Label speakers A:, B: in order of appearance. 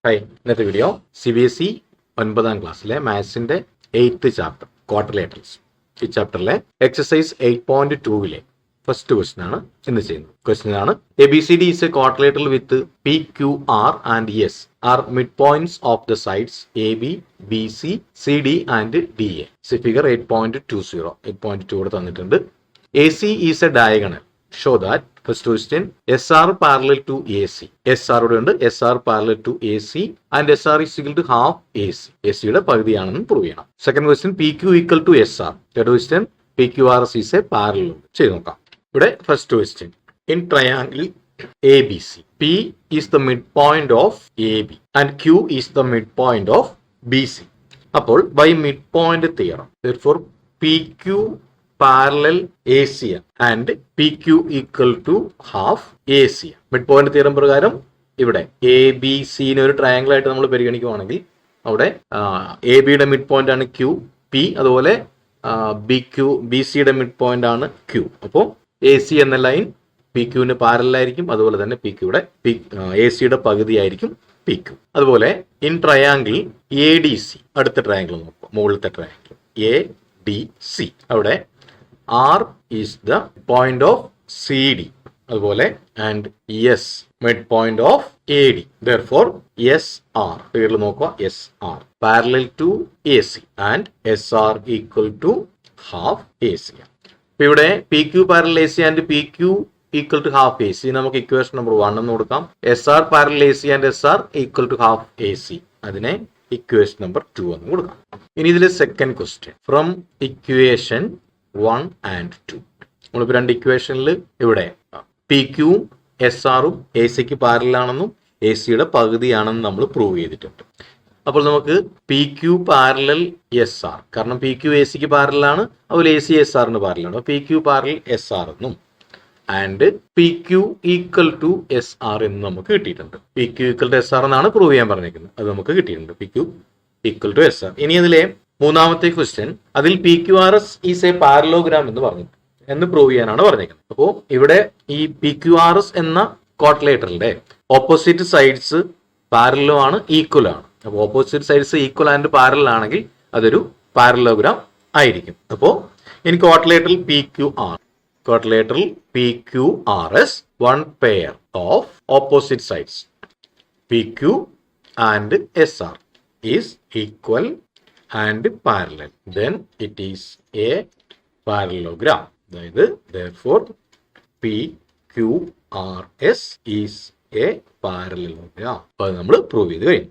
A: Hi, ഇന്നത്തെ video CBSE 9ാം ക്ലാസ്സിലെ മാത്സിന്റെ 8th chapter ക്വാഡ്രിലേറ്ററൽസ്. ഈ ചാപ്റ്ററിലെ എക്സസൈസ് 8.2 ഫസ്റ്റ് ക്വസ്റ്റൻ ആണ് ഇന്ന് ചെയ്യുന്നത്. ക്വസ്റ്റൻ ആണ് ABCD is a quadrilateral with PQR and S are midpoints of the sides AB, BC, CD and DA. Figure 8.20 8.2 ഇവിടെ തന്നിട്ടുണ്ട്. AC is a diagonal. Show that first question SR parallel to AC. SR ഇവിടെ ഉണ്ട്. SR parallel to AC and SR is equal to half AC. AC യുടെ പകുതിയാണെന്ന് prove ചെയ്യണം. Second question PQ equal to SR. Third question PQRS is a parallel. ചെയ്ത് നോക്കാം. ഇവിടെ first question in triangle ABC P is the midpoint of AB and Q is the midpoint of BC. അപ്പോൾ by midpoint theorem therefore PQ parallel AC and PQ equal to half AC. Mid point theorem പ്രകാരം ഇവിടെ ABC ഒരു triangle ആയിട്ട് നമ്മൾ പരിഗണിക്കുകയാണെങ്കിൽ അവിടെ AB mid point ആണ് Q, P അതുപോലെ BC മിഡ് പോയിന്റ് ആണ് Q. അപ്പോൾ AC എന്ന ലൈൻ PQ പാരലായിരിക്കും, അതുപോലെ തന്നെ AC പകുതിയായിരിക്കും PQ. അതുപോലെ ഇൻ ട്രയാംഗിൾ ADC അടുത്ത ട്രയാംഗിൾ നോക്കുക, മുകളിലത്തെ ട്രയാംഗിൾ ADC അവിടെ R is the point of CD അതുപോലെ and S mid point of AD. Therefore SR പേരിൽ നോക്കുക, SR parallel to AC and SR equal to half AC. അപ്പോൾ ഇവിടെ PQ parallel AC and PQ equal to half AC നമുക്ക് equation number 1 എന്ന് കൊടുക്കാം. SR parallel AC and SR equal to half AC അതിനെ equation number 2 എന്ന് കൊടുക്കാം. ഇനി ഇതിലെ second question from equation 1 and 2 നമ്മളിപ്പോൾ രണ്ട് ഇക്വേഷനിൽ ഇവിടെ PQ SRും AC പാരലാണെന്നും AC പകുതിയാണെന്നും നമ്മൾ പ്രൂവ് ചെയ്തിട്ടുണ്ട്. അപ്പോൾ നമുക്ക് PQ പാരലൽ SR, കാരണം PQ AC പാരലാണ്, അതുപോലെ AC SRന് പാരലാണ്. PQ പാരലൽ SR എന്നും and PQ equal to SR എന്നും നമുക്ക് കിട്ടിയിട്ടുണ്ട്. PQ ഈക്വൽ ടു SR എന്നാണ് പ്രൂവ് ചെയ്യാൻ പറഞ്ഞിരിക്കുന്നത്, അത് നമുക്ക് കിട്ടിയിട്ടുണ്ട്. PQ equal to SR. ഇനി അതിലെ മൂന്നാമത്തെ ക്വസ്റ്റ്യൻ അതിൽ PQRS ഈസ് എ പാരലോഗ്രാം എന്ന് പ്രൂവ് ചെയ്യാനാണ് പറഞ്ഞിരിക്കുന്നത്. അപ്പോൾ ഇവിടെ ഈ PQRS എന്ന ക്വാഡ്രിലേറ്ററലിന്റെ ഓപ്പോസിറ്റ് സൈഡ്സ് പാരലലും ആണ്, ഈക്വൽ ആണ്. അപ്പോൾ opposite sides equal and parallel ആണെങ്കിൽ അതൊരു പാരലോഗ്രാം ആയിരിക്കും. അപ്പോൾ in quadrilateral PQRS one pair of opposite sides PQ and SR is equal and parallel, then it is a parallelogram. അതായത് therefore PQRS is a parallelogram. അപ്പോൾ നമ്മൾ prove ചെയ്ത് കഴിഞ്ഞു.